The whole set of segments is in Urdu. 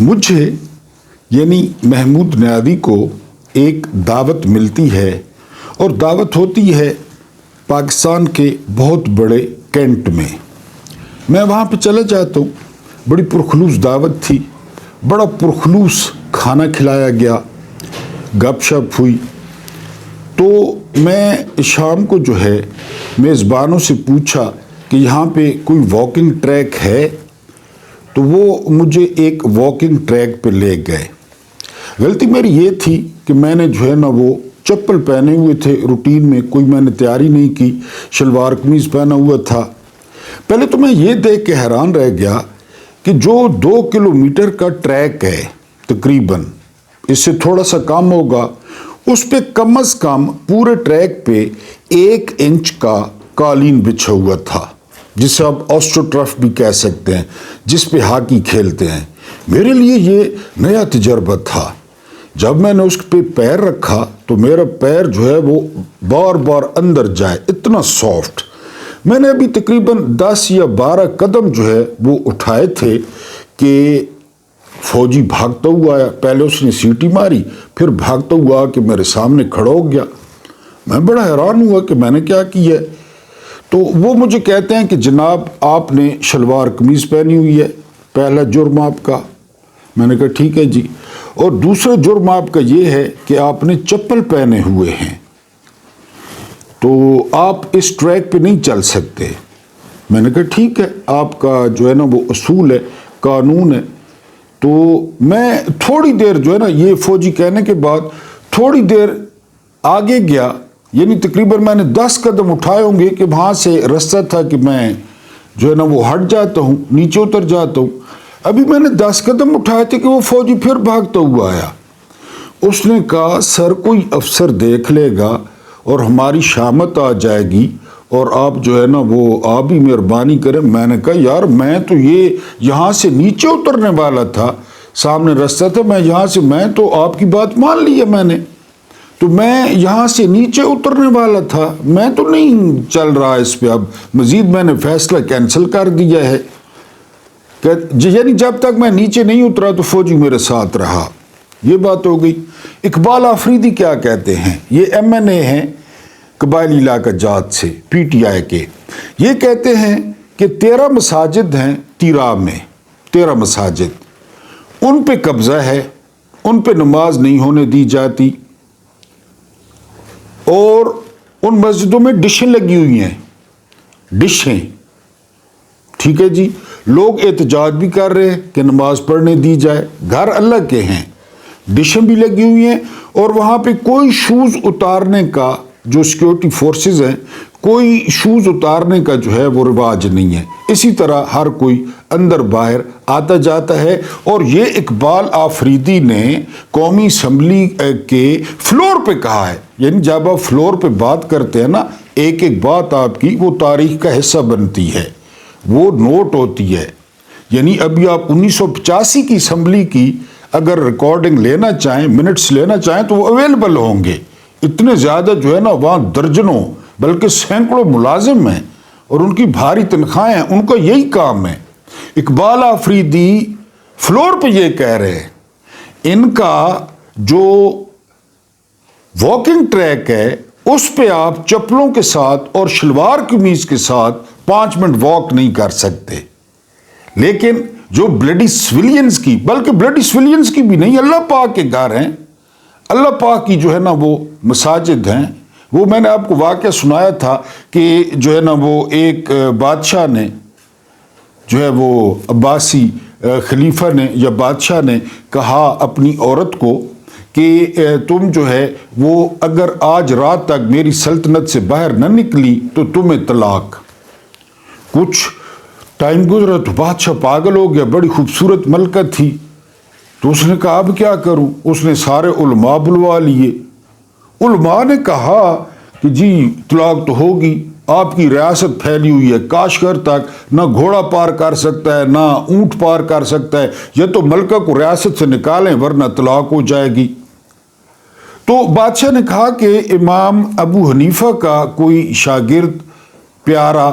مجھے یعنی محمود نیازی کو ایک دعوت ملتی ہے اور دعوت ہوتی ہے پاکستان کے بہت بڑے کینٹ میں وہاں پہ چلا جاتا ہوں. بڑی پرخلوص دعوت تھی, بڑا پرخلوص کھانا کھلایا گیا, گپ شپ ہوئی. تو میں شام کو جو ہے میزبانوں سے پوچھا کہ یہاں پہ کوئی واکنگ ٹریک ہے, تو وہ مجھے ایک واکنگ ٹریک پہ لے گئے. غلطی میری یہ تھی کہ میں نے جو ہے نا وہ چپل پہنے ہوئے تھے, روٹین میں کوئی میں نے تیاری نہیں کی, شلوار قمیض پہنا ہوا تھا. پہلے تو میں یہ دیکھ کے حیران رہ گیا کہ جو 2 کلومیٹر کا ٹریک ہے تقریباً, اس سے تھوڑا سا کم ہوگا, اس پہ کم از کم پورے ٹریک پہ 1 انچ کا قالین بچھا ہوا تھا, جسے آپ آسٹروٹرف بھی کہہ سکتے ہیں, جس پہ ہاکی کھیلتے ہیں. میرے لیے یہ نیا تجربہ تھا. جب میں نے اس پہ پیر رکھا تو میرا پیر جو ہے وہ بار بار اندر جائے, اتنا سافٹ. میں نے ابھی تقریباً 10 یا 12 قدم جو ہے وہ اٹھائے تھے کہ فوجی بھاگتا ہوا آیا. پہلے اس نے سیٹی ماری, پھر بھاگتا ہوا آ کے میرے سامنے کھڑا ہو گیا. میں بڑا حیران ہوا کہ میں نے کیا کیا ہے. تو وہ مجھے کہتے ہیں کہ جناب آپ نے شلوار قمیض پہنی ہوئی ہے, پہلا جرم آپ کا. میں نے کہا ٹھیک ہے جی. اور دوسرا جرم آپ کا یہ ہے کہ آپ نے چپل پہنے ہوئے ہیں, تو آپ اس ٹریک پہ نہیں چل سکتے. میں نے کہا ٹھیک ہے, آپ کا جو ہے نا وہ اصول ہے, قانون ہے. تو میں تھوڑی دیر جو ہے نا یہ فوجی کہنے کے بعد تھوڑی دیر آگے گیا, یعنی تقریباً میں نے 10 قدم اٹھائے ہوں گے کہ وہاں سے رستہ تھا کہ میں جو ہے نا وہ ہٹ جاتا ہوں, نیچے اتر جاتا ہوں. ابھی میں نے 10 قدم اٹھائے تھے کہ وہ فوجی پھر بھاگتا ہوا آیا. اس نے کہا سر کوئی افسر دیکھ لے گا اور ہماری شامت آ جائے گی اور آپ جو ہے نا وہ آپ ہی مہربانی کریں. میں نے کہا یار میں تو یہ یہاں سے نیچے اترنے والا تھا, سامنے رستہ تھا, میں تو آپ کی بات مان لی ہے میں نے, تو میں یہاں سے نیچے اترنے والا تھا, میں تو نہیں چل رہا اس پہ. اب مزید میں نے فیصلہ کینسل کر دیا ہے. یعنی جب تک میں نیچے نہیں اترا تو فوجی میرے ساتھ رہا. یہ بات ہو گئی. اقبال آفریدی کیا کہتے ہیں, یہ MNA ہیں قبائلی علاقہ جات سے, PTI کے. یہ کہتے ہیں کہ 13 مساجد ہیں تیراب میں, 13 مساجد, ان پہ قبضہ ہے, ان پہ نماز نہیں ہونے دی جاتی, اور ان مسجدوں میں ڈشیں لگی ہوئی ہیں, ڈشیں. ٹھیک ہے جی, لوگ احتجاج بھی کر رہے ہیں کہ نماز پڑھنے دی جائے. گھر اللہ کے ہیں, ڈشیں بھی لگی ہوئی ہیں, اور وہاں پہ کوئی شوز اتارنے کا, جو سیکیورٹی فورسز ہیں, کوئی شوز اتارنے کا جو ہے وہ رواج نہیں ہے. اسی طرح ہر کوئی اندر باہر آتا جاتا ہے. اور یہ اقبال آفریدی نے قومی اسمبلی کے فلور پہ کہا ہے. یعنی جب آپ فلور پہ بات کرتے ہیں نا, ایک ایک بات آپ کی وہ تاریخ کا حصہ بنتی ہے, وہ نوٹ ہوتی ہے. یعنی ابھی آپ 1985 کی اسمبلی کی اگر ریکارڈنگ لینا چاہیں, منٹس لینا چاہیں, تو وہ اویلیبل ہوں گے. اتنے زیادہ جو ہے نا وہاں درجنوں بلکہ سینکڑوں ملازم ہیں, اور ان کی بھاری تنخواہیں ہیں, ان کا یہی کام ہے. اقبال آفریدی فلور پہ یہ کہہ رہے ہیں, ان کا جو واکنگ ٹریک ہے اس پہ آپ چپلوں کے ساتھ اور شلوار قمیض کے ساتھ 5 منٹ واک نہیں کر سکتے. لیکن جو بلڈی سویلینز کی, بلکہ بلڈی سویلینز کی بھی نہیں, اللہ پاک کے گھر ہیں, اللہ پاک کی جو ہے نا وہ مساجد ہیں. وہ میں نے آپ کو واقعہ سنایا تھا کہ جو ہے نا وہ ایک بادشاہ نے جو ہے وہ عباسی خلیفہ نے یا بادشاہ نے کہا اپنی عورت کو کہ تم جو ہے وہ اگر آج رات تک میری سلطنت سے باہر نہ نکلی تو تمہیں طلاق. کچھ ٹائم گزرا تو بادشاہ پاگل ہو گیا, بڑی خوبصورت ملکہ تھی. تو اس نے کہا اب کیا کروں. اس نے سارے علماء بلوا لیے. علماء نے کہا کہ جی طلاق تو ہوگی, آپ کی ریاست پھیلی ہوئی ہے, کاشغر تک نہ گھوڑا پار کر سکتا ہے نہ اونٹ پار کر سکتا ہے, یا تو ملکہ کو ریاست سے نکالیں ورنہ طلاق ہو جائے گی. تو بادشاہ نے کہا کہ امام ابو حنیفہ کا کوئی شاگرد پیارا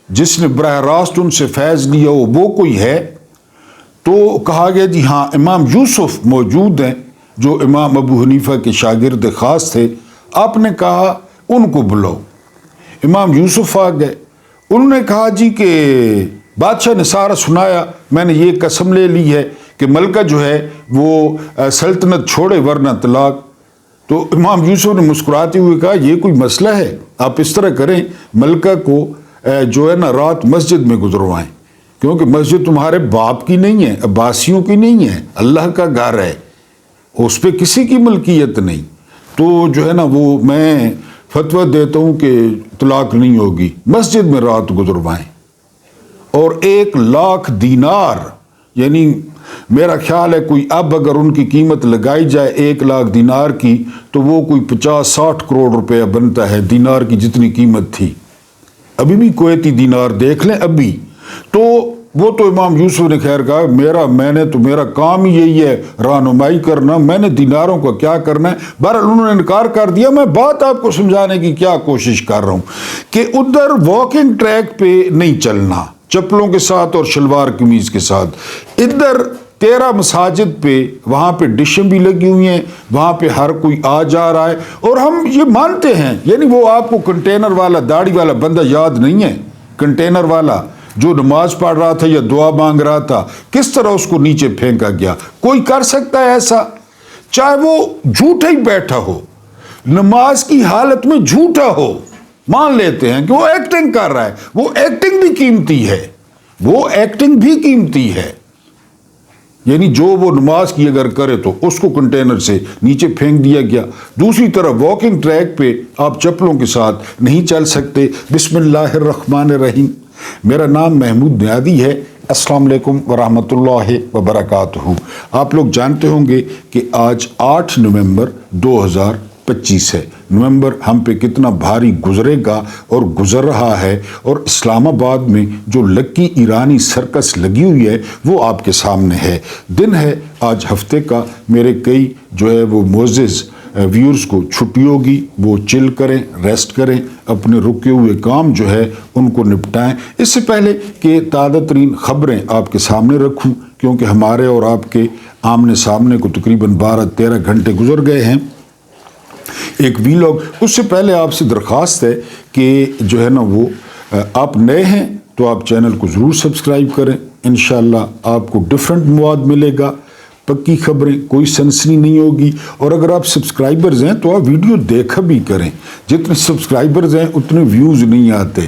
جس نے براہ راست ان سے فیض لیا ہو وہ کوئی ہے. تو کہا گیا جی ہاں امام یوسف موجود ہیں جو امام ابو حنیفہ کے شاگرد خاص تھے. آپ نے کہا ان کو بلاؤ. امام یوسف آ گئے. انہوں نے کہا جی کہ بادشاہ نے سارا سنایا, میں نے یہ قسم لے لی ہے کہ ملکہ جو ہے وہ سلطنت چھوڑے ورنہ طلاق. تو امام یوسف نے مسکراتے ہوئے کہا یہ کوئی مسئلہ ہے, آپ اس طرح کریں ملکہ کو جو ہے نا رات مسجد میں گزروائیں, کیونکہ مسجد تمہارے باپ کی نہیں ہے, عباسیوں کی نہیں ہے, اللہ کا گھر ہے, اس پہ کسی کی ملکیت نہیں. تو جو ہے نا وہ میں فتویٰ دیتا ہوں کہ طلاق نہیں ہوگی, مسجد میں رات گزروائیں. اور 1,00,000 دینار, یعنی میرا خیال ہے کوئی اب اگر ان کی قیمت لگائی جائے 1,00,000 دینار کی تو وہ کوئی 50-60 کروڑ روپے بنتا ہے, دینار کی جتنی قیمت تھی. ابھی بھی کویتی دینار دیکھ لیں ابھی. تو وہ تو امام یوسف نے خیر کہا میرا کام ہی یہی ہے رہنمائی کرنا, میں نے دیناروں کا کیا کرنا ہے. بہرحال انہوں نے انکار کر دیا. میں بات آپ کو سمجھانے کی کیا کوشش کر رہا ہوں کہ ادھر واکنگ ٹریک پہ نہیں چلنا چپلوں کے ساتھ اور شلوار قمیض کے ساتھ. ادھر 13 مساجد پہ وہاں پہ ڈشیں بھی لگی ہوئی ہیں, وہاں پہ ہر کوئی آ جا رہا ہے, اور ہم یہ مانتے ہیں. یعنی وہ آپ کو کنٹینر والا داڑھی والا بندہ یاد نہیں ہے, کنٹینر والا جو نماز پڑھ رہا تھا یا دعا مانگ رہا تھا, کس طرح اس کو نیچے پھینکا گیا. کوئی کر سکتا ہے ایسا, چاہے وہ جھوٹا ہی بیٹھا ہو, نماز کی حالت میں جھوٹا ہو, مان لیتے ہیں کہ وہ ایکٹنگ کر رہا ہے. وہ ایکٹنگ بھی قیمتی ہے, وہ ایکٹنگ بھی قیمتی ہے. یعنی جو وہ نماز کی اگر کرے تو اس کو کنٹینر سے نیچے پھینک دیا گیا. دوسری طرف واکنگ ٹریک پہ آپ چپلوں کے ساتھ نہیں چل سکتے. بسم اللہ الرحمن الرحیم. میرا نام محمود نیادی ہے. السلام علیکم ورحمۃ اللہ وبرکاتہ. آپ لوگ جانتے ہوں گے کہ آج 8 نومبر 2025 ہے. نومبر ہم پہ کتنا بھاری گزرے گا اور گزر رہا ہے, اور اسلام آباد میں جو لکی ایرانی سرکس لگی ہوئی ہے وہ آپ کے سامنے ہے. دن ہے آج ہفتے کا. میرے کئی جو ہے وہ معزز ویورز کو چھٹی ہوگی, وہ چل کریں, ریسٹ کریں, اپنے رکے ہوئے کام جو ہے ان کو نپٹائیں. اس سے پہلے کہ تازہ ترین خبریں آپ کے سامنے رکھوں, کیونکہ ہمارے اور آپ کے آمنے سامنے کو تقریباً 12-13 گھنٹے گزر گئے ہیں, ایک ویلاگ. اس سے پہلے آپ سے درخواست ہے کہ جو ہے نا وہ آپ نئے ہیں تو آپ چینل کو ضرور سبسکرائب کریں. انشاءاللہ آپ کو ڈیفرنٹ مواد ملے گا, پکی خبریں, کوئی سنسنی نہیں ہوگی. اور اگر آپ سبسکرائبرز ہیں تو آپ ویڈیو دیکھا بھی کریں. جتنے سبسکرائبرز ہیں اتنے ویوز نہیں آتے.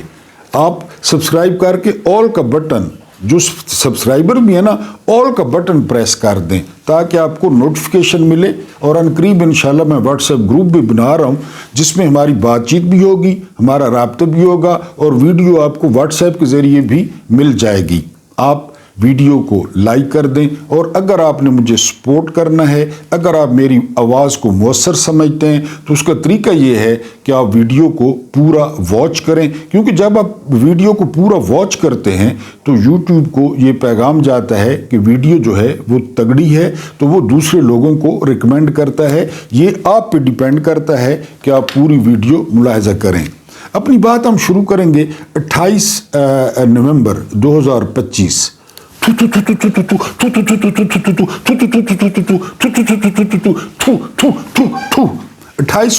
آپ سبسکرائب کر کے آل کا بٹن, جو سبسکرائبر بھی ہے نا, آل کا بٹن پریس کر دیں تاکہ آپ کو نوٹیفیکیشن ملے. اور عنقریب انشاءاللہ میں واٹس ایپ گروپ بھی بنا رہا ہوں جس میں ہماری بات چیت بھی ہوگی, ہمارا رابطہ بھی ہوگا, اور ویڈیو آپ کو واٹس ایپ کے ذریعے بھی مل جائے گی. آپ ویڈیو کو لائک کر دیں. اور اگر آپ نے مجھے سپورٹ کرنا ہے, اگر آپ میری آواز کو مؤثر سمجھتے ہیں تو اس کا طریقہ یہ ہے کہ آپ ویڈیو کو پورا واچ کریں, کیونکہ جب آپ ویڈیو کو پورا واچ کرتے ہیں تو یوٹیوب کو یہ پیغام جاتا ہے کہ ویڈیو جو ہے وہ تگڑی ہے, تو وہ دوسرے لوگوں کو ریکمینڈ کرتا ہے. یہ آپ پہ ڈیپینڈ کرتا ہے کہ آپ پوری ویڈیو ملاحظہ کریں. اپنی بات ہم شروع کریں گے 28 نومبر 2025. 28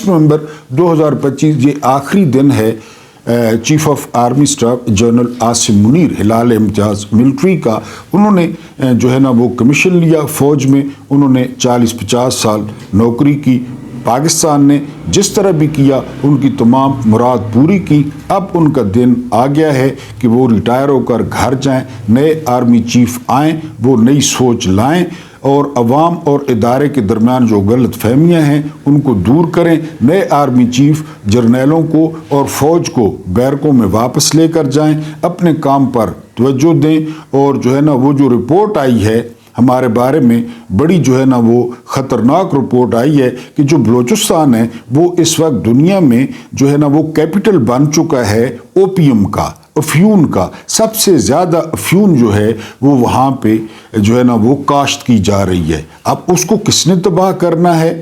نومبر 2025 یہ آخری دن ہے chief of army staff general Asim Munir Hilal Imtiaz military کا. انہوں نے جو ہے نا وہ کمیشن لیا فوج میں. انہوں نے 40-50 سال نوکری کی. پاکستان نے جس طرح بھی کیا ان کی تمام مراد پوری کی. اب ان کا دن آ گیا ہے کہ وہ ریٹائر ہو کر گھر جائیں. نئے آرمی چیف آئیں, وہ نئی سوچ لائیں اور عوام اور ادارے کے درمیان جو غلط فہمیاں ہیں ان کو دور کریں. نئے آرمی چیف جرنیلوں کو اور فوج کو بیرکوں میں واپس لے کر جائیں, اپنے کام پر توجہ دیں. اور جو ہے نا وہ جو رپورٹ آئی ہے ہمارے بارے میں, بڑی جو ہے نا وہ خطرناک رپورٹ آئی ہے کہ جو بلوچستان ہے وہ اس وقت دنیا میں جو ہے نا وہ کیپٹل بن چکا ہے اوپیم کا, افیون کا. سب سے زیادہ افیون جو ہے وہ وہاں پہ جو ہے نا وہ کاشت کی جا رہی ہے. اب اس کو کس نے تباہ کرنا ہے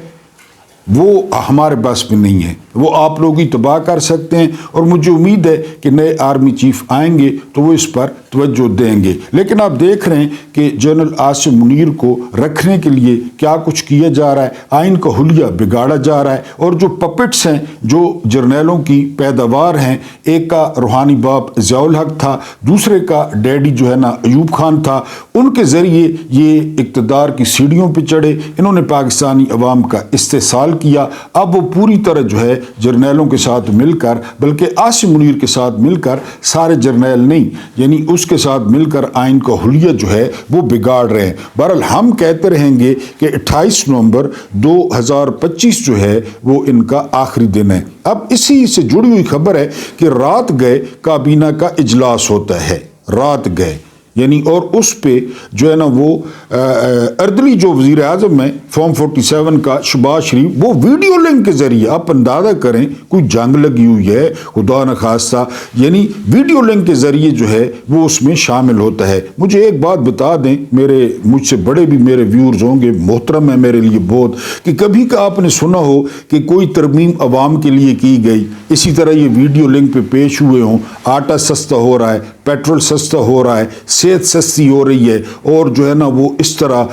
وہ ہمارے بس میں نہیں ہے, وہ آپ لوگ ہی تباہ کر سکتے ہیں. اور مجھے امید ہے کہ نئے آرمی چیف آئیں گے تو وہ اس پر توجہ دیں گے. لیکن آپ دیکھ رہے ہیں کہ جنرل عاصم منیر کو رکھنے کے لیے کیا کچھ کیا جا رہا ہے. آئین کا حلیہ بگاڑا جا رہا ہے اور جو پپٹس ہیں جو جرنیلوں کی پیداوار ہیں, ایک کا روحانی باپ ضیاء الحق تھا, دوسرے کا ڈیڈی جو ہے نا ایوب خان تھا, ان کے ذریعے یہ اقتدار کی سیڑھیوں پہ چڑھے, انہوں نے پاکستانی عوام کا استحصال کیا. اب وہ پوری طرح جو ہے جرنیلوں کے ساتھ مل کر, بلکہ عاصم منیر کے ساتھ مل کر, سارے جرنیل نہیں یعنی اس کے ساتھ مل کر آئین کا حلیہ جو ہے وہ بگاڑ رہے ہیں. بہرحال ہم کہتے رہیں گے کہ 28 نومبر 2025 جو ہے وہ ان کا آخری دن ہے. اب اسی سے جڑی ہوئی خبر ہے کہ رات گئے کابینہ کا اجلاس ہوتا ہے, رات گئے یعنی, اور اس پہ جو ہے نا وہ اردلی جو وزیر اعظم ہے فارم 47 کا شہباز شریف, وہ ویڈیو لنک کے ذریعے, آپ اندازہ کریں کوئی جنگ لگی ہوئی ہے خدا نخواستہ, یعنی ویڈیو لنک کے ذریعے جو ہے وہ اس میں شامل ہوتا ہے. مجھے ایک بات بتا دیں, مجھ سے بڑے بھی میرے ویورز ہوں گے, محترم ہے میرے لیے بہت, کہ کبھی کا آپ نے سنا ہو کہ کوئی ترمیم عوام کے لیے کی گئی, اسی طرح یہ ویڈیو لنک پہ پیش ہوئے ہوں, آٹا سستا ہو رہا ہے, پیٹرول سستا ہو رہا ہے, صحت سستی ہو رہی ہے, اور جو ہے نا وہ اس طرح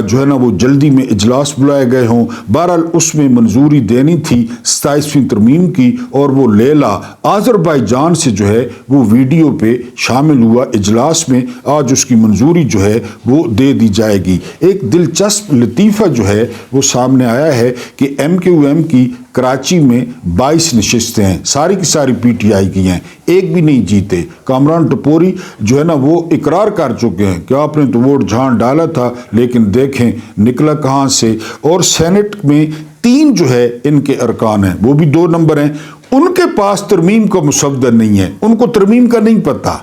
جو ہے نا وہ جلدی میں اجلاس بلائے گئے ہوں. بہرحال اس میں منظوری دینی تھی 27ویں ترمیم کی, اور وہ لیلا آذربائیجان سے جو ہے وہ ویڈیو پہ شامل ہوا اجلاس میں. آج اس کی منظوری جو ہے وہ دے دی جائے گی. ایک دلچسپ لطیفہ جو ہے وہ سامنے آیا ہے کہ MQM کی کراچی میں 22 نشستیں ہیں, ساری کی ساری PTI کی ہیں, ایک بھی نہیں جیتے. کامران ٹپوری جو ہے نا وہ اقرار کر چکے ہیں کہ آپ نے تو ووٹ جہاں ڈالا تھا, لیکن دیکھیں نکلا کہاں سے. اور سینٹ میں 3 جو ہے ان کے ارکان ہیں, وہ بھی 2 نمبر ہیں, ان کے پاس ترمیم کا مسودہ نہیں ہے, ان کو ترمیم کا نہیں پتہ.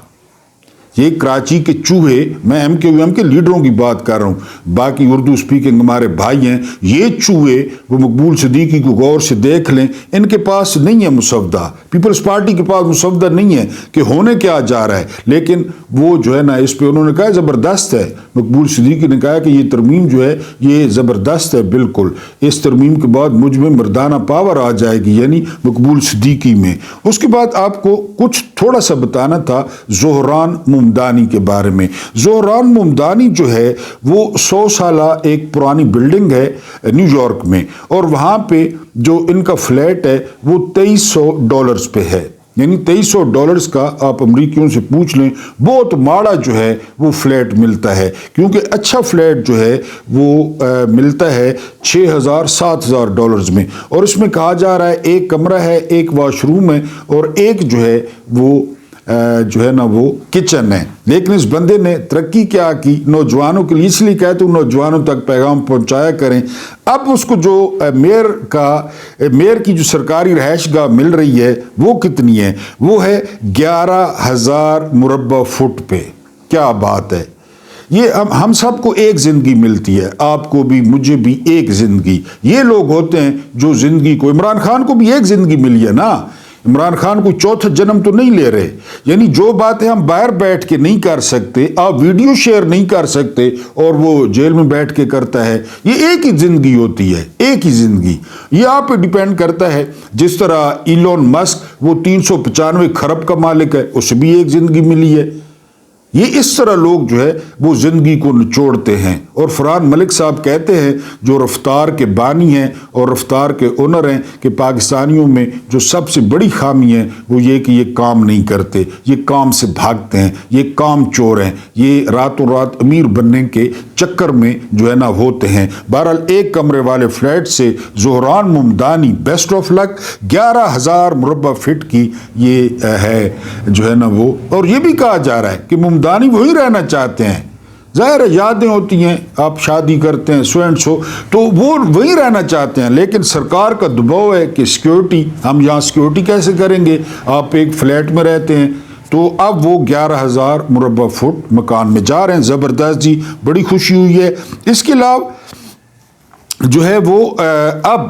یہ کراچی کے چوہے, میں MQM کے لیڈروں کی بات کر رہا ہوں, باقی اردو سپیکنگ ہمارے بھائی ہیں, یہ چوہے وہ مقبول صدیقی کو غور سے دیکھ لیں, ان کے پاس نہیں ہے مسودہ. پیپلز پارٹی کے پاس مسودہ نہیں ہے کہ ہونے کیا جا رہا ہے, لیکن وہ جو ہے نا اس پہ انہوں نے کہا زبردست ہے. مقبول صدیقی نے کہا کہ یہ ترمیم جو ہے یہ زبردست ہے, بالکل اس ترمیم کے بعد مجھ میں مردانہ پاور آ جائے گی, یعنی مقبول صدیقی میں. اس کے بعد آپ کو کچھ تھوڑا سا بتانا تھا زہران ممدانی کے بارے میں. زہران ممدانی جو ہے وہ 100 سالہ ایک پرانی بلڈنگ ہے نیو یارک میں, اور وہاں پہ جو ان کا فلیٹ ہے وہ $2300 پہ ہے, یعنی $2300 کا آپ امریکیوں سے پوچھ لیں بہت ماڑا جو ہے وہ فلیٹ ملتا ہے, کیونکہ اچھا فلیٹ جو ہے وہ ملتا ہے $6000-7000 میں. اور اس میں کہا جا رہا ہے ایک کمرہ ہے, ایک واش روم ہے, اور ایک جو ہے وہ جو ہے نا وہ کچن ہے. لیکن اس بندے نے ترقی کیا کی نوجوانوں کے لیے, اس لیے کہتے ہیں نوجوانوں تک پیغام پہنچایا کریں. اب اس کو جو میئر کی جو سرکاری رہائش گاہ مل رہی ہے وہ کتنی ہے, وہ ہے 11,000 مربع فٹ پہ. کیا بات ہے, یہ ہم سب کو ایک زندگی ملتی ہے, آپ کو بھی مجھے بھی ایک زندگی. یہ لوگ ہوتے ہیں جو زندگی کو, عمران خان کو بھی ایک زندگی ملی ہے نا, عمران خان کوئی چوتھا جنم تو نہیں لے رہے. یعنی جو باتیں ہم باہر بیٹھ کے نہیں کر سکتے, آپ ویڈیو شیئر نہیں کر سکتے, اور وہ جیل میں بیٹھ کے کرتا ہے, یہ ایک ہی زندگی ہوتی ہے, ایک ہی زندگی. یہ آپ پہ ڈیپینڈ کرتا ہے. جس طرح ایلون مسک وہ 395 کھرب کا مالک ہے, اسے بھی ایک زندگی ملی ہے. یہ اس طرح لوگ جو ہے وہ زندگی کو نچوڑتے ہیں. اور فرحان ملک صاحب کہتے ہیں جو رفتار کے بانی ہیں اور رفتار کے اونر ہیں کہ پاکستانیوں میں جو سب سے بڑی خامی ہے وہ یہ کہ یہ کام نہیں کرتے, یہ کام سے بھاگتے ہیں, یہ کام چور ہیں, یہ راتوں رات امیر بننے کے چکر میں جو ہے نا ہوتے ہیں. بہرحال ایک کمرے والے فلیٹ سے زہران ممدانی بیسٹ آف لک, 11,000 مربع فٹ کی یہ ہے جو ہے نا وہ. اور یہ بھی کہا جا رہا ہے کہ ممدانی وہی رہنا چاہتے ہیں. ظاہر ہے یادیں ہوتی ہیں, آپ شادی کرتے ہیں سو اینڈ سو, تو وہ وہی رہنا چاہتے ہیں, لیکن سرکار کا دباؤ ہے کہ سیکیورٹی, ہم یہاں سیکیورٹی کیسے کریں گے, آپ ایک فلیٹ میں رہتے ہیں. تو اب وہ 11,000 مربع فٹ مکان میں جا رہے ہیں. زبردست جی, بڑی خوشی ہوئی ہے. اس کے علاوہ جو ہے وہ اب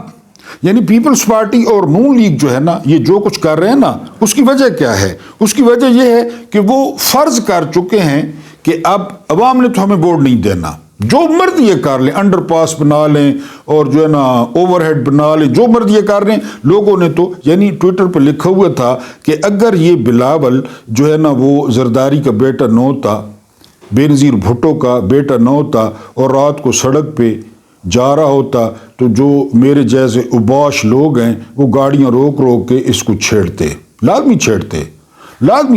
یعنی پیپلز پارٹی اور نون لیگ جو ہے نا یہ جو کچھ کر رہے ہیں نا, اس کی وجہ کیا ہے؟ اس کی وجہ یہ ہے کہ وہ فرض کر چکے ہیں کہ اب عوام نے تو ہمیں ووٹ نہیں دینا, جو مرضی یہ کر لیں, انڈر پاس بنا لیں اور جو ہے نا اوور ہیڈ بنا لیں, جو مرضی یہ کر لیں. لوگوں نے تو یعنی ٹویٹر پہ لکھا ہوا تھا کہ اگر یہ بلاول جو ہے نا وہ زرداری کا بیٹا نہ ہوتا, بے نظیر بھٹو کا بیٹا نہ ہوتا اور رات کو سڑک پہ جا رہا ہوتا تو جو میرے جیسے اوباش لوگ ہیں وہ گاڑیاں روک روک کے اس کو چھیڑتے, لازمی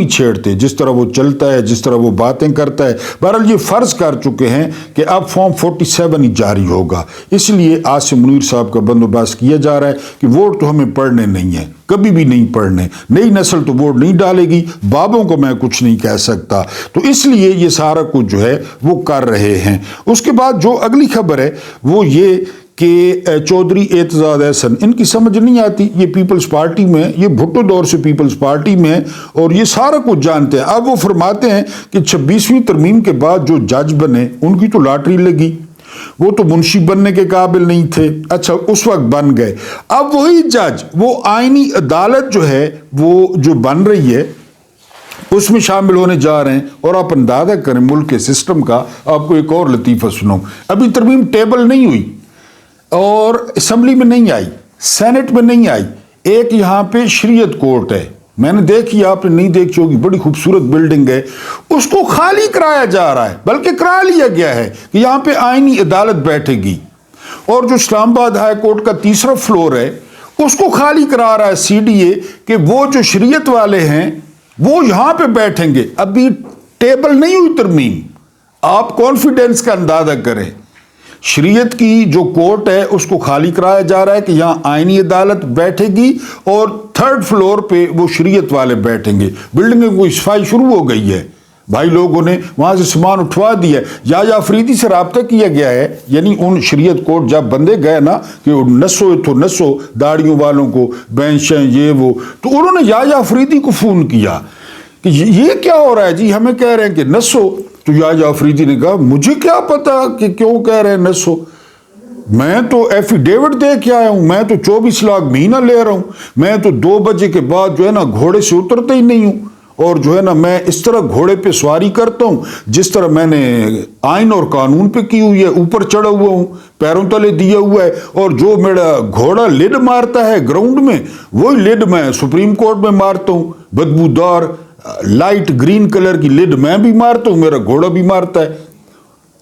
چھیڑتے, جس طرح وہ چلتا ہے, جس طرح وہ باتیں کرتا ہے. بہرحال یہ فرض کر چکے ہیں کہ اب فارم 47 ہی جاری ہوگا, اس لیے عاصم منیر صاحب کا بندوبست کیا جا رہا ہے کہ ووٹ تو ہمیں پڑھنے نہیں ہیں, کبھی بھی نہیں پڑھنے, نئی نسل تو ووٹ نہیں ڈالے گی, بابوں کو میں کچھ نہیں کہہ سکتا, تو اس لیے یہ سارا کچھ جو ہے وہ کر رہے ہیں. اس کے بعد جو اگلی خبر ہے وہ یہ کہ چودھری اعتزاز احسن, ان کی سمجھ نہیں آتی, یہ پیپلز پارٹی میں, یہ بھٹو دور سے پیپلز پارٹی میں اور یہ سارا کچھ جانتے ہیں. اب وہ فرماتے ہیں کہ 26ویں ترمیم کے بعد جو جج بنے ان کی تو لاٹری لگی, وہ تو منشی بننے کے قابل نہیں تھے, اچھا اس وقت بن گئے. اب وہی جج وہ آئینی عدالت جو ہے وہ جو بن رہی ہے اس میں شامل ہونے جا رہے ہیں. اور آپ اندازہ کریں ملک کے سسٹم کا. آپ کو ایک اور لطیفہ سنوں, ابھی ترمیم ٹیبل نہیں ہوئی اور اسمبلی میں نہیں آئی, سینٹ میں نہیں آئی. ایک یہاں پہ شریعت کورٹ ہے, میں نے دیکھی, آپ نے نہیں دیکھی ہوگی, بڑی خوبصورت بلڈنگ ہے, اس کو خالی کرایا جا رہا ہے, بلکہ کرا لیا گیا ہے کہ یہاں پہ آئینی عدالت بیٹھے گی. اور جو اسلام آباد ہائی کورٹ کا تیسرا فلور ہے اس کو خالی کرا رہا ہے CDA کہ وہ جو شریعت والے ہیں وہ یہاں پہ بیٹھیں گے. ابھی ٹیبل نہیں ہوئی ترمیم, آپ کانفیڈنس کا اندازہ کریں. شریعت کی جو کورٹ ہے اس کو خالی کرایا جا رہا ہے کہ یہاں آئینی عدالت بیٹھے گی اور 3rd فلور پہ وہ شریعت والے بیٹھیں گے. بلڈنگ کی صفائی شروع ہو گئی ہے بھائی, لوگوں نے وہاں سے سامان اٹھوا دیا ہے. یا افریدی سے رابطہ کیا گیا ہے, یعنی ان شریعت کورٹ جب بندے گئے نا کہ نسو داڑیوں والوں کو بینچیں یہ وہ, تو انہوں نے یا افریدی کو فون کیا کہ یہ کیا ہو رہا ہے جی, ہمیں کہہ رہے ہیں کہ نسو. تو یا افریدی نے کہا مجھے کیا پتا کہ کیوں کہہ رہے ہیں نسو, میں تو ایفیڈیوٹ دے کے آیا ہوں, میں تو 24 لاکھ مہینہ لے رہا ہوں, میں تو 2 بجے کے بعد جو ہے نا گھوڑے سے اترتا ہی نہیں ہوں, اور جو ہے نا میں اس طرح گھوڑے پہ سواری کرتا ہوں جس طرح میں نے آئین اور قانون پہ کی ہوئی ہے, اوپر چڑھا ہوا ہوں, پیروں تلے دیا ہوا ہے, اور جو میرا گھوڑا لڈ مارتا ہے گراؤنڈ میں وہی لڈ میں سپریم کورٹ میں مارتا ہوں, بدبودار لائٹ گرین کلر کی لڈ میں بھی مارتا ہوں, میرا گھوڑا بھی مارتا ہے.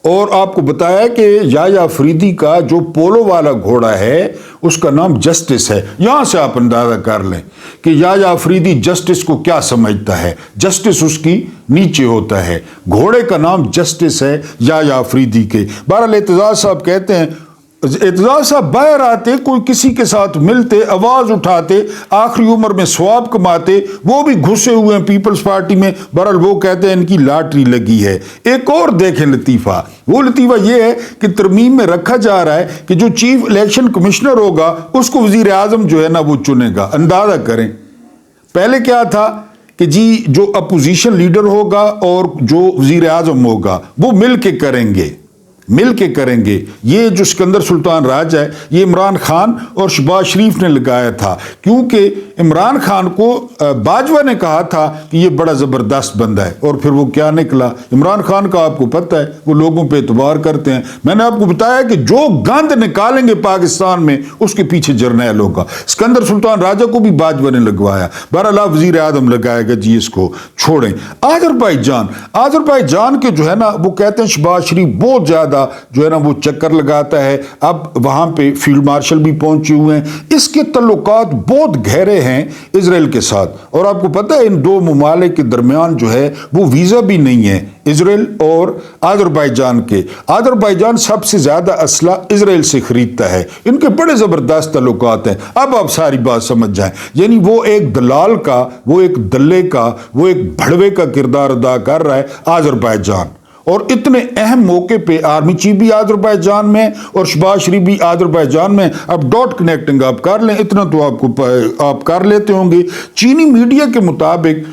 اور آپ کو بتایا کہ یا افریدی کا جو پولو والا گھوڑا ہے اس کا نام جسٹس ہے. یہاں سے آپ اندازہ کر لیں کہ یا افریدی جسٹس کو کیا سمجھتا ہے. جسٹس اس کی نیچے ہوتا ہے, گھوڑے کا نام جسٹس ہے یا افریدی کے. بہرحال اعتزاز صاحب کہتے ہیں, اعتزاز صاحب باہر آتے, کوئی کسی کے ساتھ ملتے, آواز اٹھاتے, آخری عمر میں ثواب کماتے, وہ بھی گھسے ہوئے ہیں پیپلز پارٹی میں. بہرحال وہ کہتے ہیں ان کی لاٹری لگی ہے. ایک اور دیکھیں لطیفہ, وہ لطیفہ یہ ہے کہ ترمیم میں رکھا جا رہا ہے کہ جو چیف الیکشن کمشنر ہوگا اس کو وزیر اعظم جو ہے نا وہ چنے گا. اندازہ کریں, پہلے کیا تھا کہ جی جو اپوزیشن لیڈر ہوگا اور جو وزیر اعظم ہوگا وہ مل کے کریں گے. یہ جو سکندر سلطان راج ہے یہ عمران خان اور شہباز شریف نے لگایا تھا, کیونکہ عمران خان کو باجوہ نے کہا تھا کہ یہ بڑا زبردست بندہ ہے, اور پھر وہ کیا نکلا. عمران خان کا آپ کو پتہ ہے وہ لوگوں پہ اعتبار کرتے ہیں. میں نے آپ کو بتایا کہ جو گند نکالیں گے پاکستان میں اس کے پیچھے جرنیل ہوگا. سکندر سلطان راجہ کو بھی باجوہ نے لگوایا. بہرحال وزیر اعظم لگائے گا جی, اس کو چھوڑیں. آذربائیجان کے جو ہے نا وہ کہتے ہیں شہباز شریف بہت زیادہ جو ہے نا وہ چکر لگاتا ہے. اب وہاں پہ فیلڈ مارشل بھی پہنچے ہوئے ہیں. اس کے تعلقات بہت گہرے ہیں اسرائیل کے ساتھ, اور آپ کو پتہ ہے ان دو ممالک کے درمیان جو ہے وہ ویزا بھی نہیں ہے, اسرائیل اور آذربائیجان کے. آذربائیجان سب سے زیادہ اسلحہ اسرائیل سے خریدتا ہے. ان کے بڑے زبردست تعلقات ہیں. اب آپ ساری بات سمجھ جائیں, یعنی وہ ایک دلال کا, وہ ایک دلے کا, وہ ایک بھڑوے کا کردار ادا کر رہا ہے آذربائیجان. اور اتنے اہم موقع پہ آرمی چیف بھی آذربائیجان میں اور شہباز شریف بھی آذربائیجان میں. اب ڈاٹ کنیکٹنگ آپ کر لیں, اتنا تو آپ کر لیتے ہوں گے. چینی میڈیا کے مطابق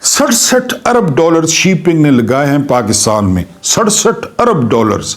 67 ارب ڈالر شیپنگ نے لگائے ہیں پاکستان میں. 67 ارب ڈالرز.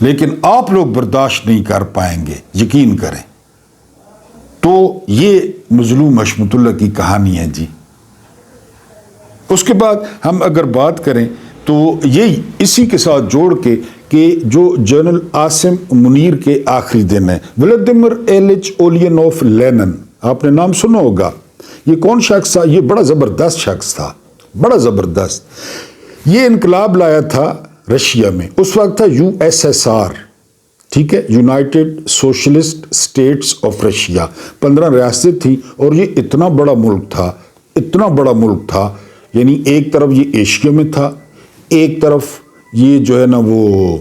لیکن آپ لوگ برداشت نہیں کر پائیں گے، یقین کریں۔ تو یہ مظلوم حشمت اللہ کی کہانی ہے جی۔ اس کے بعد ہم اگر بات کریں تو یہی اسی کے ساتھ جوڑ کے کہ جو جنرل عاصم منیر کے آخری دن ہے، ولادیمیر ایلچ اولینوف لینن، آپ نے نام سنا ہوگا۔ یہ کون شخص تھا؟ یہ بڑا زبردست شخص تھا، بڑا زبردست۔ یہ انقلاب لایا تھا رشیا میں، اس وقت تھا USSR، ٹھیک ہے، united socialist states of Russia, 15 ریاستیں تھیں، اور یہ اتنا بڑا ملک تھا، اتنا بڑا ملک تھا، یعنی ایک طرف یہ ایشیا میں تھا، ایک طرف یہ جو ہے نا وہ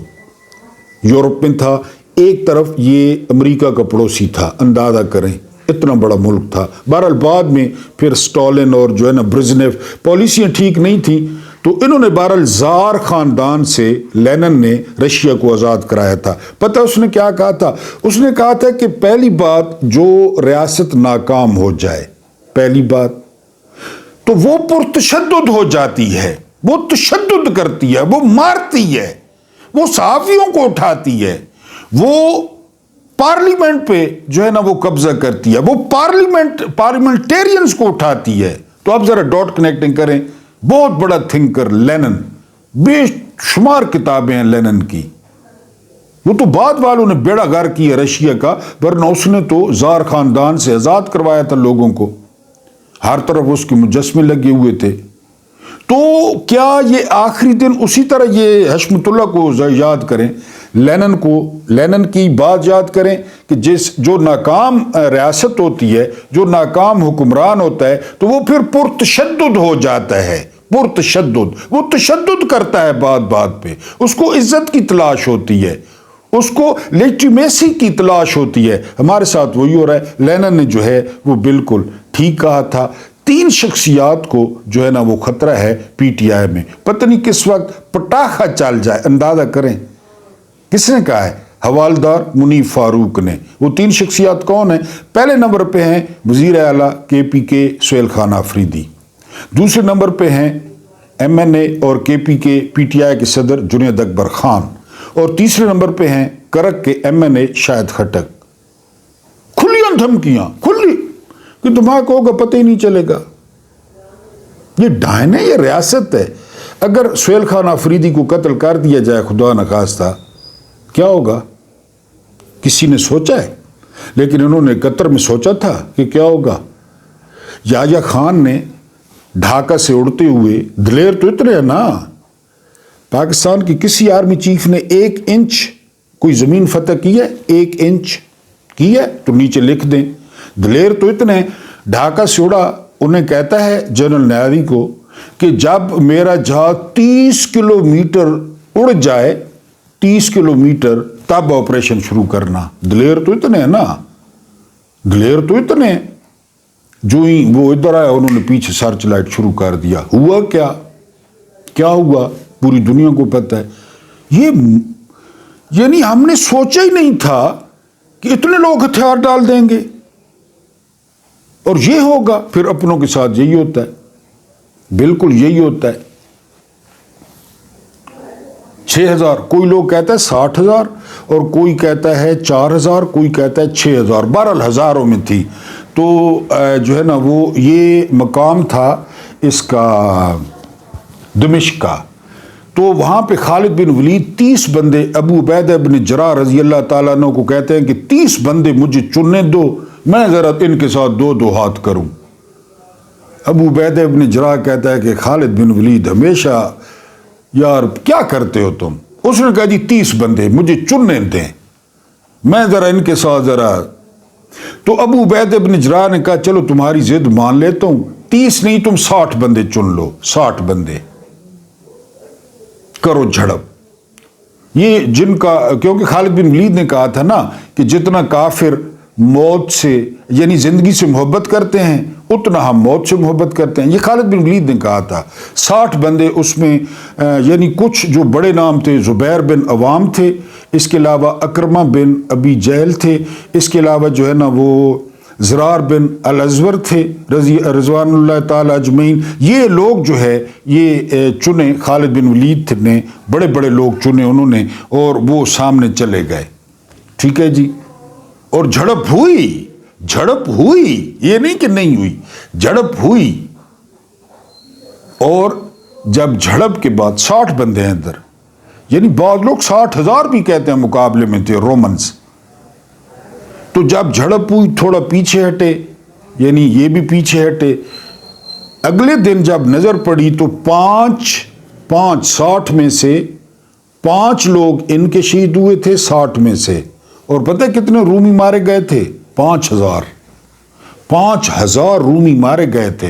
یورپ میں تھا، ایک طرف یہ امریکہ کا پڑوسی تھا، اندازہ کریں اتنا بڑا ملک تھا۔ بہرحال بعد میں پھر اسٹالن اور جو ہے نا برزنیف پالیسیاں ٹھیک نہیں تھیں، تو انہوں نے بہرحال زار خاندان سے لینن نے رشیا کو آزاد کرایا تھا۔ پتہ اس نے کیا کہا تھا؟ اس نے کہا تھا کہ پہلی بات، جو ریاست ناکام ہو جائے، پہلی بات تو وہ پرتشدد ہو جاتی ہے، وہ تشدد کرتی ہے، وہ مارتی ہے، وہ صحافیوں کو اٹھاتی ہے، وہ پارلیمنٹ پہ جو ہے نا وہ قبضہ کرتی ہے، وہ پارلیمنٹیرینز کو اٹھاتی ہے۔ تو اب ذرا ڈاٹ کنیکٹنگ کریں۔ بہت بڑا تھنکر لینن، بے شمار کتابیں ہیں لینن کی۔ وہ تو بعد والوں نے بیڑا غرق کیا رشیا کا، ورنہ اس نے تو زار خاندان سے آزاد کروایا تھا لوگوں کو، ہر طرف اس کے مجسمے لگے ہوئے تھے۔ تو کیا یہ آخری دن اسی طرح یہ حشمت اللہ کو یاد کریں، لینن کی بات یاد کریں کہ جو ناکام ریاست ہوتی ہے، جو ناکام حکمران ہوتا ہے، تو وہ پھر پرتشدد ہو جاتا ہے، پرتشدد، وہ تشدد کرتا ہے بات بات پہ، اس کو عزت کی تلاش ہوتی ہے، اس کو لیجیٹیمیسی کی تلاش ہوتی ہے۔ ہمارے ساتھ وہی ہو رہا ہے۔ لینن نے جو ہے وہ بالکل ٹھیک کہا تھا۔ 3 شخصیات کو جو ہے نا وہ خطرہ ہے PTI میں، پتہ نہیں کس وقت پٹاخہ چل جائے، اندازہ کریں۔ کس نے کہا ہے؟ حوالدار منیف فاروق نے۔ وہ 3 شخصیات کون ہیں؟ پہلے نمبر پہ ہیں وزیر اعلیٰ KPK سہیل خان آفریدی، دوسرے نمبر پہ ہیں MNA اور KPK PTI کے صدر جنید اکبر خان، اور تیسرے نمبر پہ ہیں کرک کے MNA شاہد خٹک۔ کھلی دھمکیاں، کھلی، کہ دھماکہ ہوگا پتہ ہی نہیں چلے گا۔ یہ ڈائن ہے، یہ ریاست ہے۔ اگر سہیل خان آفریدی کو قتل کر دیا جائے خدا نخواستہ، کیا ہوگا؟ کسی نے سوچا ہے؟ لیکن انہوں نے قطر میں سوچا تھا کہ کیا ہوگا؟ یحییٰ خان نے ڈھاکہ سے اڑتے ہوئے، دلیر تو اتنے ہیں نا، پاکستان کی کسی آرمی چیف نے 1 انچ کوئی زمین فتح کی ہے؟ 1 انچ کی ہے تو نیچے لکھ دیں۔ دلیر تو اتنے، ڈھاکہ سے اڑا، انہیں کہتا ہے جنرل نیادی کو کہ جب میرا جہاز 30 کلومیٹر اڑ جائے، 30 کلومیٹر، تب آپریشن شروع کرنا۔ دلیر تو اتنے ہیں نا، دلیر تو اتنے ہیں۔ جو ہی وہ ادھر آیا، انہوں نے پیچھے سرچ لائٹ شروع کر دیا۔ ہوا کیا ہوا؟ پوری دنیا کو پتہ ہے۔ یہ یعنی ہم نے سوچا ہی نہیں تھا کہ اتنے لوگ ہتھیار ڈال دیں گے، اور یہ ہوگا۔ پھر اپنوں کے ساتھ یہی ہوتا ہے، بالکل یہی ہوتا ہے۔ 6000، کوئی لوگ کہتا ہے 60,000، اور کوئی کہتا ہے 4000، کوئی کہتا ہے 6000، 12 ہزاروں میں تھی۔ تو جو ہے نا وہ یہ مقام تھا اس کا دمشق کا، تو وہاں پہ خالد بن ولید 30 بندے، ابو عبیدہ بن جراح رضی اللہ تعالیٰ عنہ کو کہتے ہیں کہ 30 بندے مجھے چننے دو، میں ذرا ان کے ساتھ 2 ہاتھ کروں۔ ابو عبیدہ بن جراح کہتا ہے کہ خالد بن ولید ہمیشہ، یار کیا کرتے ہو تم؟ اس نے کہا جی 30 بندے مجھے چننے دیں، میں ذرا ان کے ساتھ ذرا۔ تو ابو عبیدہ بن جراح نے کہا چلو تمہاری ضد مان لیتا ہوں، 30 نہیں تم 60 بندے چن لو، 60 بندے کرو جھڑپ۔ یہ جن کا، کیونکہ خالد بن ولید نے کہا تھا نا کہ جتنا کافر موت سے یعنی زندگی سے محبت کرتے ہیں، اتنا ہم موت سے محبت کرتے ہیں، یہ خالد بن ولید نے کہا تھا۔ 60 بندے، اس میں یعنی کچھ جو بڑے نام تھے، زبیر بن عوام تھے، اس کے علاوہ اکرمہ بن ابی جہل تھے، اس کے علاوہ جو ہے نا وہ زرار بن الازور تھے رضوان اللہ تعالی اجمعین. یہ لوگ جو ہے یہ چنے، خالد بن ولید نے بڑے بڑے لوگ چنے انہوں نے، اور وہ سامنے چلے گئے. ٹھیک ہے جی. اور جھڑپ ہوئی، یہ نہیں کہ نہیں ہوئی، جھڑپ ہوئی. اور جب جھڑپ کے بعد 60 بندے ہیں اندر، یعنی بعض لوگ 60,000 بھی کہتے ہیں مقابلے میں تھے رومنز. تو جب جھڑپ ہوئی تھوڑا پیچھے ہٹے، یعنی یہ بھی پیچھے ہٹے. اگلے دن جب نظر پڑی تو 60 میں سے 5 لوگ ان کے شہید ہوئے تھے 60 میں سے. اور پتہ ہے کتنے رومی مارے گئے تھے؟ 5,000 رومی مارے گئے تھے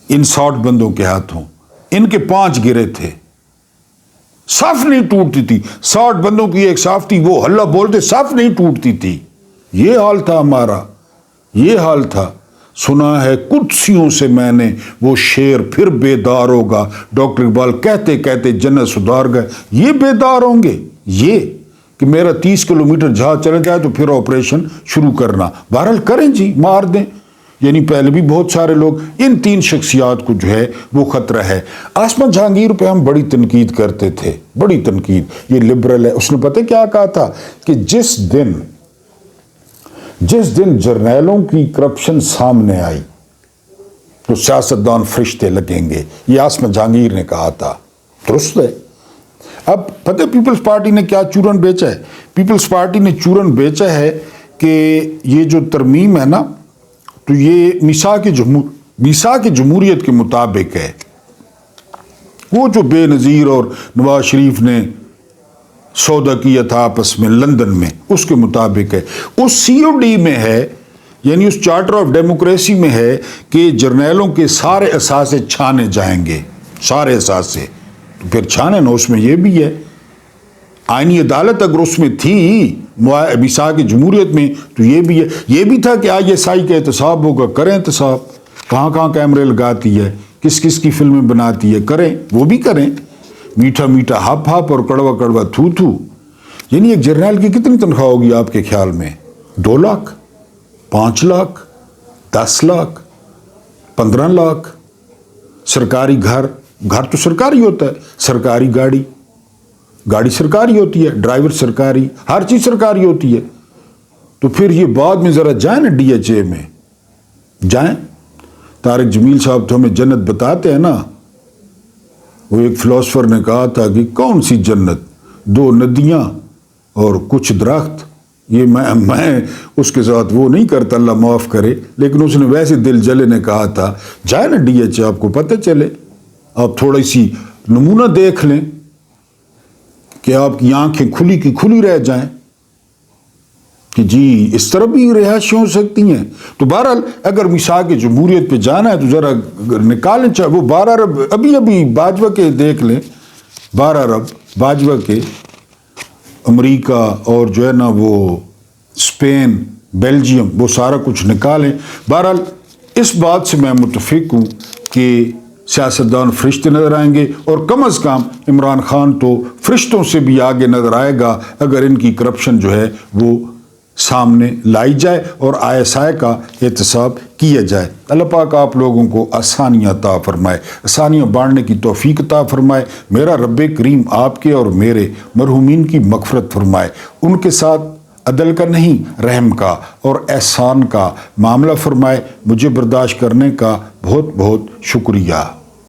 ان 60 بندوں کے ہاتھوں. ان کے 5 گرے تھے، صف نہیں ٹوٹتی تھی. 60 بندوں کی ایک صف تھی، وہ ہلہ بولتے صف نہیں ٹوٹتی تھی. یہ حال تھا ہمارا، یہ حال تھا. سنا ہے قدسیوں سے میں نے وہ شیر پھر بیدار ہوگا. ڈاکٹر اقبال کہتے کہتے جنت سدھار گئے. یہ بیدار ہوں گے، یہ کہ میرا 30 کلومیٹر جہاز چلے جائے تو پھر آپریشن شروع کرنا. بہرحال کریں جی، مار دیں. یعنی پہلے بھی بہت سارے لوگ، ان 3 شخصیات کو جو ہے وہ خطرہ ہے. آسما جہانگیر پہ ہم بڑی تنقید کرتے تھے، بڑی تنقید. یہ لبرل ہے. اس نے پتہ کیا کہا تھا کہ جس دن جرنیلوں کی کرپشن سامنے آئی تو سیاستدان فرشتے لگیں گے. یہ آسما جہانگیر نے کہا تھا. درست ہے. اب پتہ پیپلز پارٹی نے کیا چورن بیچا ہے؟ پیپلز پارٹی نے چورن بیچا ہے کہ یہ جو ترمیم ہے نا، تو یہ میثاق جمہوریت کے مطابق ہے. وہ جو بے نظیر اور نواز شریف نے سودا کیا تھا آپس میں لندن میں، اس کے مطابق ہے. اس COD میں ہے، یعنی اس چارٹر آف ڈیموکریسی میں ہے کہ جرنیلوں کے سارے اثاثے چھانے جائیں گے، سارے اثاثے. تو پھر چھانے نا، اس میں یہ بھی ہے. آئینی عدالت اگر اس میں تھی میثاق جمہوریت میں تو یہ بھی ہے. یہ بھی تھا کہ ISI کا احتساب ہوگا. کریں احتساب، کہاں کہاں کیمرے لگاتی ہے، کس کس کی فلمیں بناتی ہے، کریں، وہ بھی کریں. میٹھا میٹھا ہپ ہپ اور کڑوا کڑوا تھو تھو. یعنی ایک جرنیل کی کتنی تنخواہ ہوگی آپ کے خیال میں؟ 2 لاکھ، 5 لاکھ، 10 لاکھ، 15 لاکھ. سرکاری گھر تو سرکاری ہوتا ہے، سرکاری گاڑی سرکاری ہوتی ہے، ڈرائیور سرکاری، ہر چیز سرکاری ہوتی ہے. تو پھر یہ بعد میں ذرا جائیں نا DHA میں جائیں. طارق جمیل صاحب تو ہمیں جنت بتاتے ہیں نا. وہ ایک فلاسفر نے کہا تھا کہ کون سی جنت؟ 2 ندیاں اور کچھ درخت. یہ میں اس کے ساتھ وہ نہیں کرتا، اللہ معاف کرے، لیکن اس نے ویسے دل جلے نے کہا تھا جائیں نا DHA، آپ کو پتہ چلے، آپ تھوڑی سی نمونہ دیکھ لیں کہ آپ کی آنکھیں کھلی کی کھلی رہ جائیں کہ جی اس طرح بھی رہائشیں ہو سکتی ہیں. تو بہرحال اگر میثاق جمہوریت پہ جانا ہے تو ذرا نکالیں. چاہے وہ 12 ارب ابھی باجوہ کے دیکھ لیں، 12 ارب باجوہ کے، امریکہ اور جو ہے نا وہ اسپین، بیلجیم، وہ سارا کچھ نکالیں. بہرحال اس بات سے میں متفق ہوں کہ سیاستدان فرشتے نظر آئیں گے، اور کم از کم عمران خان تو فرشتوں سے بھی آگے نظر آئے گا اگر ان کی کرپشن جو ہے وہ سامنے لائی جائے اور ISI کا احتساب کیا جائے. اللہ پاک آپ لوگوں کو آسانیاں عطا فرمائے، آسانیاں بانٹنے کی توفیق عطا فرمائے. میرا رب کریم آپ کے اور میرے مرحومین کی مغفرت فرمائے. ان کے ساتھ عدل کا نہیں، رحم کا اور احسان کا معاملہ فرمائے. مجھے برداشت کرنے کا بہت بہت شکریہ.